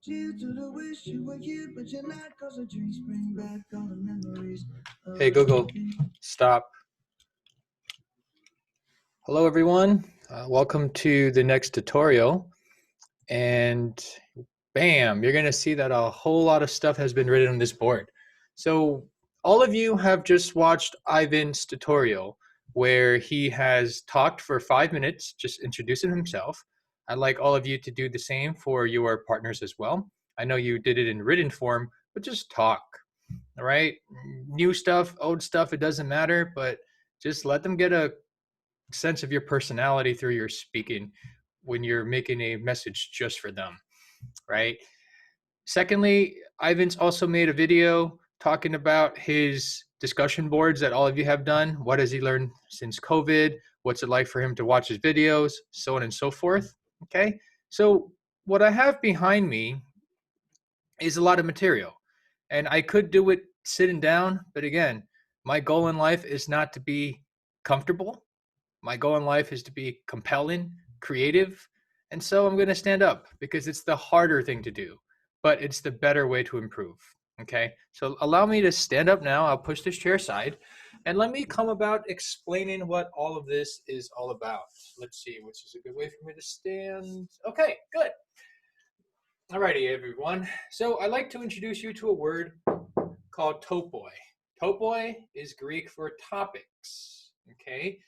Cheers to the wish you were here, but you're not, cause the drinks bring back all the memories. Hey Google, stop. Hello everyone, welcome to the next tutorial, and bam, you're gonna see that a whole lot of stuff has been written on this board. So all of you have just watched Ivan's tutorial where he has talked for 5 minutes, just introducing himself. I'd like all of you to do the same for your partners as well. I know you did it in written form, but just talk. All right, new stuff, old stuff, it doesn't matter, but just let them get a sense of your personality through your speaking when you're making a message just for them, right? Secondly, Ivan's also made a video talking about his discussion boards that all of you have done. What has he learned since COVID? What's it like for him to watch his videos? So on and so forth. Okay. So what I have behind me is a lot of material, and I could do it sitting down, but again, my goal in life is not to be comfortable. My goal in life is to be compelling, creative, and so I'm going to stand up because it's the harder thing to do, but it's the better way to improve. Okay, so allow me to stand up now. I'll push this chair aside and let me come about explaining what all of this is all about. Let's see, which is a good way for me to stand. Okay, good. Alrighty, everyone. So I'd like to introduce you to a word called topoi. Topoi is Greek for topics. Okay,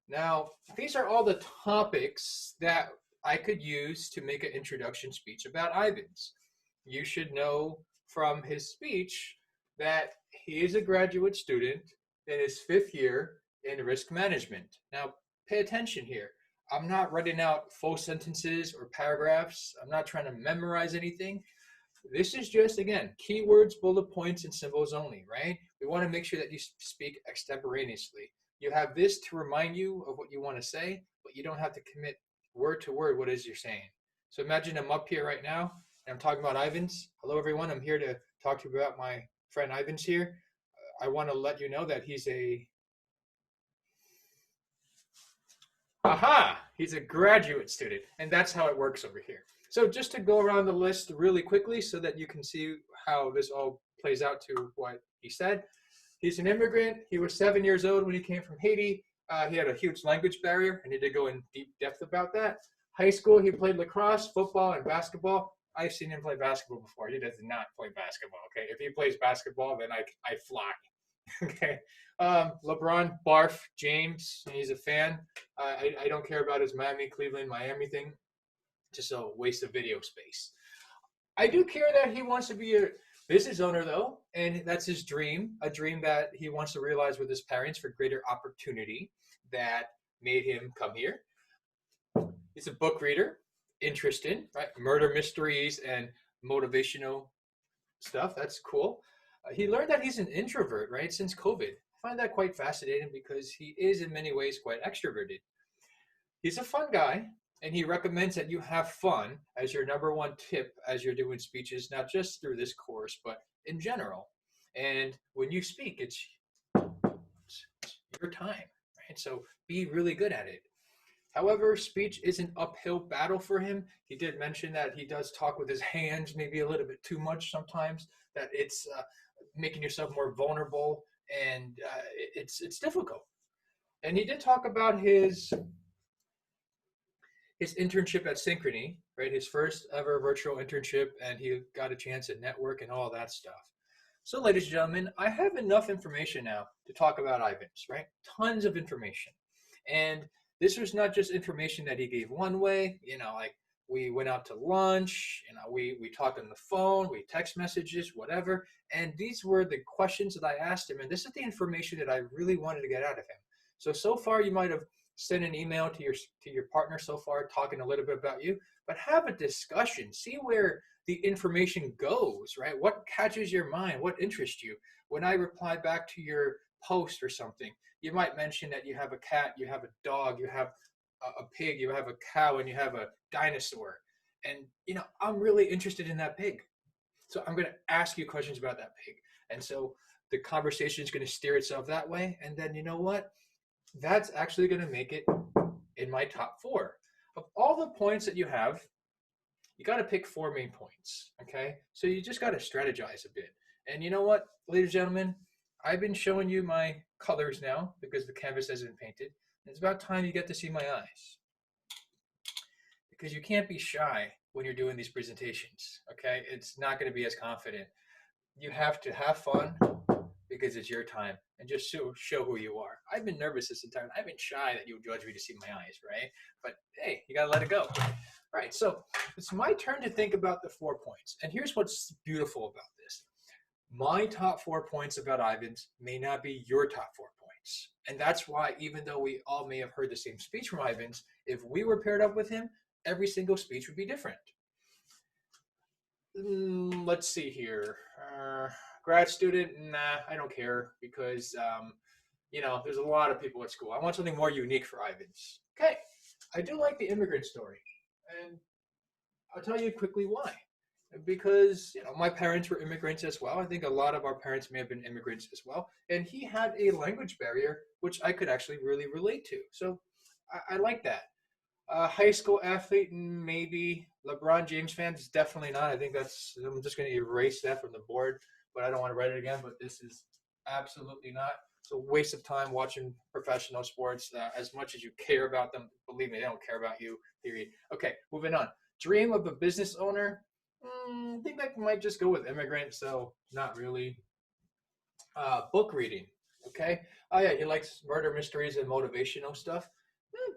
now these are all the topics that I could use to make an introduction speech about Ivan's. You should know from his speech that he is a graduate student in his 5th year in risk management. Now, pay attention here. I'm not writing out full sentences or paragraphs. I'm not trying to memorize anything. This is just, again, keywords, bullet points, and symbols only, right? We want to make sure that you speak extemporaneously. You have this to remind you of what you want to say, but you don't have to commit word to word what it is you're saying. So imagine I'm up here right now, and I'm talking about Ivan's. Hello, everyone. I'm here to talk to you about my friend Ivan's here. I want to let you know that he's he's a graduate student, and that's how it works over here. So just to go around the list really quickly so that you can see how this all plays out to what he said. He's an immigrant. He was 7 years old when he came from Haiti. He had a huge language barrier. I need to go in deep depth about that. High school, he played lacrosse, football, and basketball. I've seen him play basketball before. He does not play basketball, okay? If he plays basketball, then I fly. Okay. LeBron, Barf, James, he's a fan. I don't care about his Miami, Cleveland, Miami thing. Just a waste of video space. I do care that he wants to be a business owner, though, and that's his dream, a dream that he wants to realize with his parents for greater opportunity that made him come here. He's a book reader, interested, right? Murder mysteries and motivational stuff. That's cool. He learned that he's an introvert, right, since COVID. I find that quite fascinating because he is in many ways quite extroverted. He's a fun guy, and he recommends that you have fun as your number one tip as you're doing speeches, not just through this course, but in general. And when you speak, it's your time, right? So be really good at it. However, speech is an uphill battle for him. He did mention that he does talk with his hands maybe a little bit too much sometimes, that it's making yourself more vulnerable, and it's difficult. And he did talk about his internship at Synchrony, right? His first ever virtual internship, and he got a chance to network and all that stuff. So, ladies and gentlemen, I have enough information now to talk about Ivan's, right? Tons of information. And this was not just information that he gave one way, like we went out to lunch, we talked on the phone, we text messages, whatever. And these were the questions that I asked him. And this is the information that I really wanted to get out of him. So far you might have sent an email to your partner so far, talking a little bit about you, but have a discussion. See where the information goes, right? What catches your mind? What interests you? When I reply back to your post or something, you might mention that you have a cat, you have a dog, you have a pig, you have a cow, and you have a dinosaur. And, I'm really interested in that pig. So I'm going to ask you questions about that pig. And so the conversation is going to steer itself that way. And then, you know what? That's actually going to make it in my top 4. Of all the points that you have, You got to pick four main points. Okay, so you just got to strategize a bit. And you know what, ladies and gentlemen, I've been showing you my colors now because the canvas hasn't been painted. It's about time you get to see my eyes, because you can't be shy when you're doing these presentations. Okay, it's not going to be as confident. You have to have fun because it's your time, and just show who you are. I've been nervous this entire time. I've been shy that you would judge me to see my eyes, right? But hey, you gotta let it go. All right, so it's my turn to think about the 4 points. And here's what's beautiful about this. My top 4 points about Ivan's may not be your top 4 points. And that's why, even though we all may have heard the same speech from Ivan's, if we were paired up with him, every single speech would be different. Let's see here. Grad student, nah, I don't care, because there's a lot of people at school. I want something more unique for Ivan's. Okay, I do like the immigrant story, and I'll tell you quickly why. Because my parents were immigrants as well. I think a lot of our parents may have been immigrants as well, and he had a language barrier which I could actually really relate to. So I like that. High school athlete, maybe. LeBron James fans, definitely not. I think I'm just going to erase that from the board, but I don't want to write it again. But this is absolutely not. It's a waste of time watching professional sports. As much as you care about them, believe me, they don't care about you, period. Okay, moving on. Dream of a business owner. I think I might just go with immigrant, so not really. Book reading. Okay. Oh yeah, he likes murder mysteries and motivational stuff.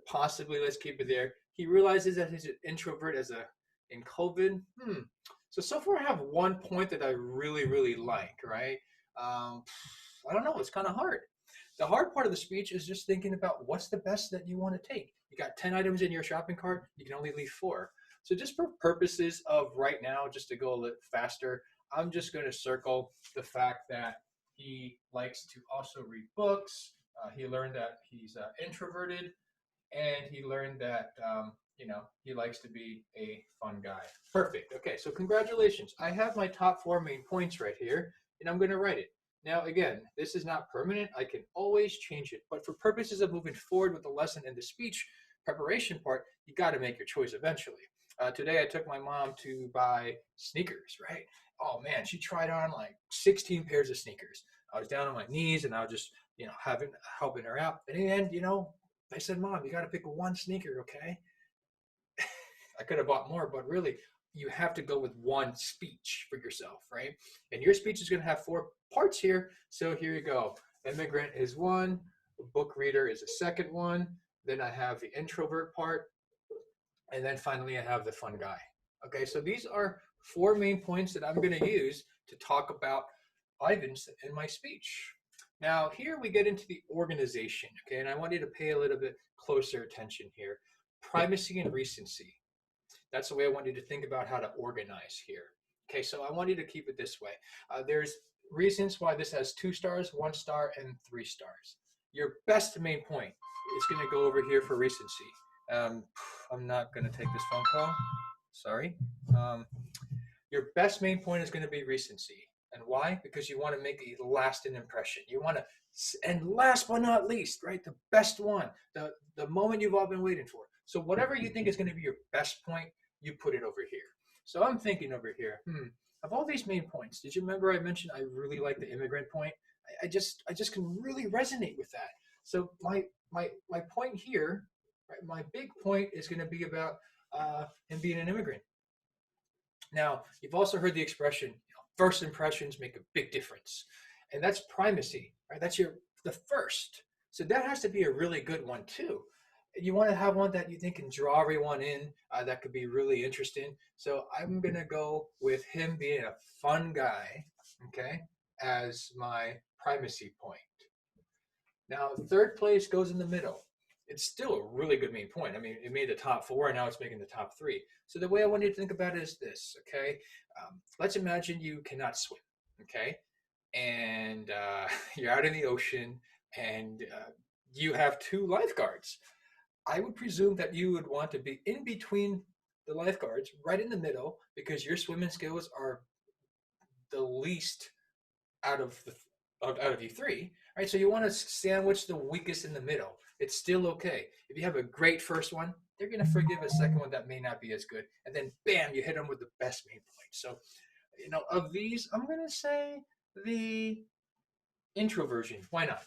Possibly, let's keep it there. He realizes that he's an introvert in COVID. So far I have 1 point that I really like. Right. I don't know. It's kind of hard. The hard part of the speech is just thinking about what's the best that you want to take. You got 10 items in your shopping cart. You can only leave 4. So just for purposes of right now, just to go a little faster, I'm just going to circle the fact that he likes to also read books. He learned that he's introverted, and he learned that he likes to be a fun guy. Perfect. Okay, so congratulations. I have my top 4 main points right here, and I'm going to write it. Now, again, this is not permanent. I can always change it. But for purposes of moving forward with the lesson and the speech preparation part, you got to make your choice eventually. Today, I took my mom to buy sneakers, right? Oh, man, she tried on like 16 pairs of sneakers. I was down on my knees, and I was just, helping her out. And in the end, I said, Mom, you got to pick one sneaker, okay? I could have bought more, but really, you have to go with one speech for yourself, right? And your speech is going to have 4 parts here. So here you go. Immigrant is one, book reader is a second one. Then I have the introvert part. And then finally, I have the fun guy. Okay, so these are 4 main points that I'm going to use to talk about Ivan's in my speech. Now, here we get into the organization, okay, and I want you to pay a little bit closer attention here. Primacy and recency. That's the way I want you to think about how to organize here. Okay, so I want you to keep it this way. There's reasons why this has 2 stars, 1 star, and 3 stars. Your best main point is going to go over here for recency. I'm not going to take this phone call. Sorry. Your best main point is going to be recency. And why? Because you want to make a lasting impression. You want to, and last but not least, right, the best one, the moment you've all been waiting for. So whatever you think is going to be your best point, you put it over here. So I'm thinking over here, of all these main points, did you remember I mentioned I really like the immigrant point? I just can really resonate with that. So my point here, right, my big point is going to be about him being an immigrant. Now, you've also heard the expression, first impressions make a big difference. And that's primacy, right? That's the first. So that has to be a really good one too. You want to have one that you think can draw everyone in, that could be really interesting. So I'm going to go with him being a fun guy, okay, as my primacy point. Now, third place goes in the middle. It's still a really good main point. I mean, it made the top 4, and now it's making the top 3. So the way I want you to think about it is this, okay? Let's imagine you cannot swim, okay? And you're out in the ocean, and you have 2 lifeguards. I would presume that you would want to be in between the lifeguards, right in the middle, because your swimming skills are the least out of out of you three, right? So you want to sandwich the weakest in the middle. It's still okay. If you have a great first one, they're going to forgive a second one that may not be as good. And then bam, you hit them with the best main point. So, of these, I'm going to say the introversion. Why not?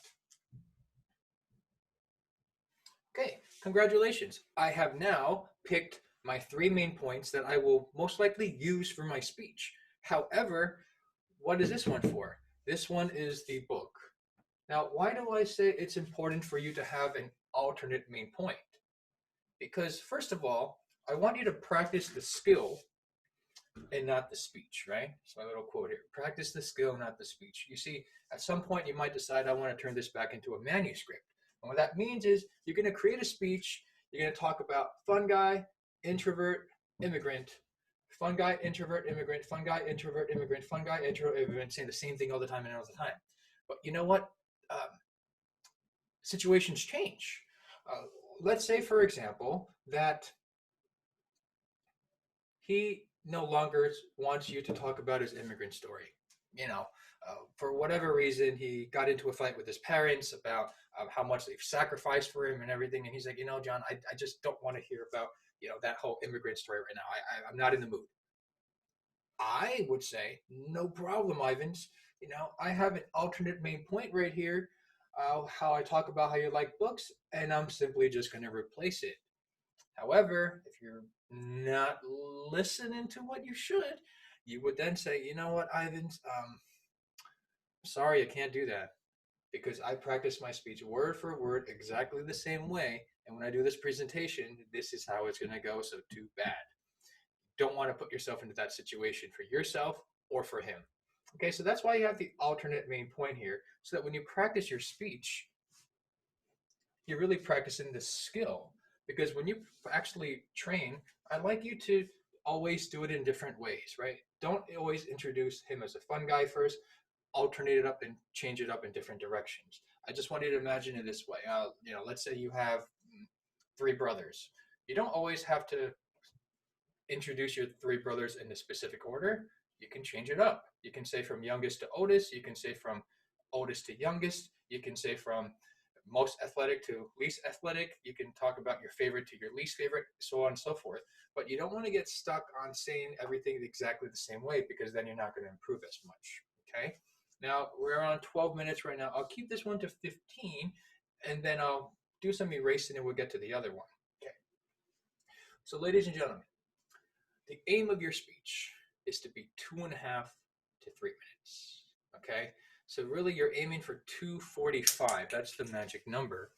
Okay, congratulations. I have now picked my three main points that I will most likely use for my speech. However, what is this one for? This one is the book. Now, why do I say it's important for you to have an alternate main point? Because, first of all, I want you to practice the skill and not the speech, right? It's my little quote here. Practice the skill, not the speech. You see, at some point you might decide I want to turn this back into a manuscript. And what that means is you're going to create a speech, you're going to talk about fun guy, introvert, immigrant, fun guy, introvert, immigrant, fun guy, introvert, immigrant, fun guy, introvert, immigrant, saying the same thing all the time and all the time. But you know what? Situations change. Let's say, for example, that he no longer wants you to talk about his immigrant story. For whatever reason, he got into a fight with his parents about how much they've sacrificed for him and everything. And he's like, John, I just don't want to hear about, that whole immigrant story right now. I'm not in the mood. I would say, no problem, Ivans. I have an alternate main point right here, how I talk about how you like books, and I'm simply just going to replace it. However, if you're not listening to what you should, you would then say, you know what, Ivans, sorry, I can't do that because I practice my speech word for word exactly the same way. And when I do this presentation, this is how it's going to go. So too bad. Don't want to put yourself into that situation for yourself or for him. Okay, so that's why you have the alternate main point here, so that when you practice your speech, you're really practicing the skill. Because when you actually train, I like you to always do it in different ways, right? Don't always introduce him as a fun guy first, alternate it up and change it up in different directions. I just want you to imagine it this way. Let's say you have three brothers. You don't always have to introduce your three brothers in a specific order. You can change it up. You can say from youngest to oldest. You can say from oldest to youngest. You can say from most athletic to least athletic. You can talk about your favorite to your least favorite, so on and so forth. But you don't want to get stuck on saying everything exactly the same way, because then you're not going to improve as much. Okay. Now we're on 12 minutes right now. I'll keep this one to 15, and then I'll do some erasing and we'll get to the other one. Okay. So, ladies and gentlemen, the aim of your speech is to be 2.5 to 3 minutes. Okay. So really you're aiming for 2:45. That's the magic number.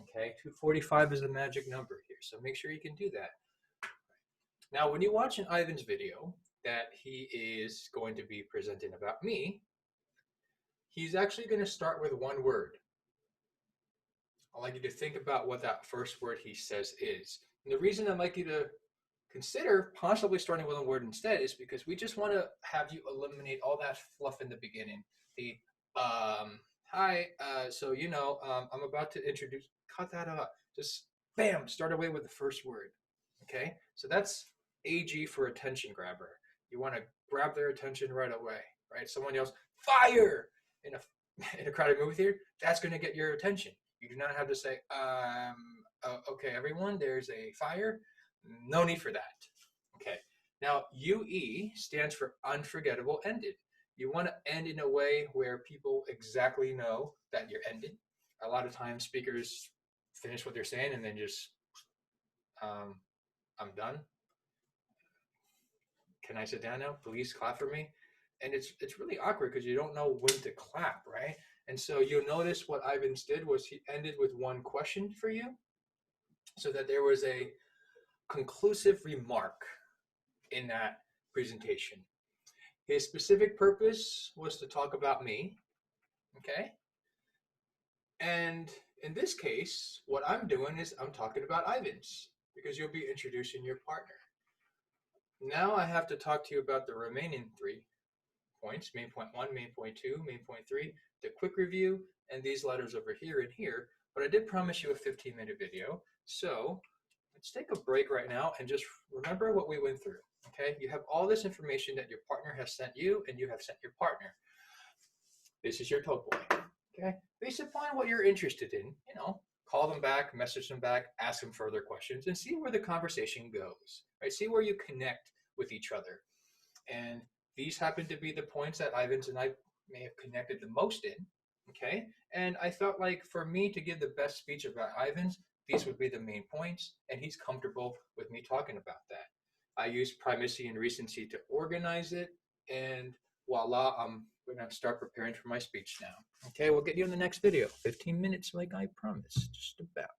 Okay. 2:45 is the magic number here. So make sure you can do that. Now, when you watch an Ivan's video that he is going to be presenting about me, he's actually going to start with one word. I'd like you to think about what that first word he says is. And the reason I'd like you to consider possibly starting with a word instead is because we just want to have you eliminate all that fluff in the beginning. The hi, I'm about to introduce. Cut that out. Just bam, start away with the first word. Okay, so that's AG for attention grabber. You want to grab their attention right away, right? Someone yells fire in a in a crowded movie theater. That's going to get your attention. You do not have to say, okay, everyone, there's a fire. No need for that. Okay. Now, UE stands for unforgettable ended. You want to end in a way where people exactly know that you're ended. A lot of times, speakers finish what they're saying and then just, I'm done. Can I sit down now? Please clap for me. And it's really awkward because you don't know when to clap, right? And so you'll notice what Ivans did was he ended with one question for you, so that there was a conclusive remark in that presentation. His specific purpose was to talk about me, okay? And in this case, what I'm doing is I'm talking about Ivans, because you'll be introducing your partner. Now I have to talk to you about the remaining 3 points, main point 1, main point 2, main point 3, the quick review, and these letters over here and here. But I did promise you a 15-minute video, so let's take a break right now and just remember what we went through. Okay, you have all this information that your partner has sent you and you have sent your partner. This is your Topoi. Okay? Based upon what you're interested in, call them back, message them back, ask them further questions, and see where the conversation goes. Right? See where you connect with each other. And these happen to be the points that Ivans and I may have connected the most in. Okay? And I felt like for me to give the best speech about Ivans, these would be the main points, and he's comfortable with me talking about that. I use Primacy and Recency to organize it, and voila, I'm going to start preparing for my speech now. Okay, we'll get you in the next video. 15 minutes like I promised, just about.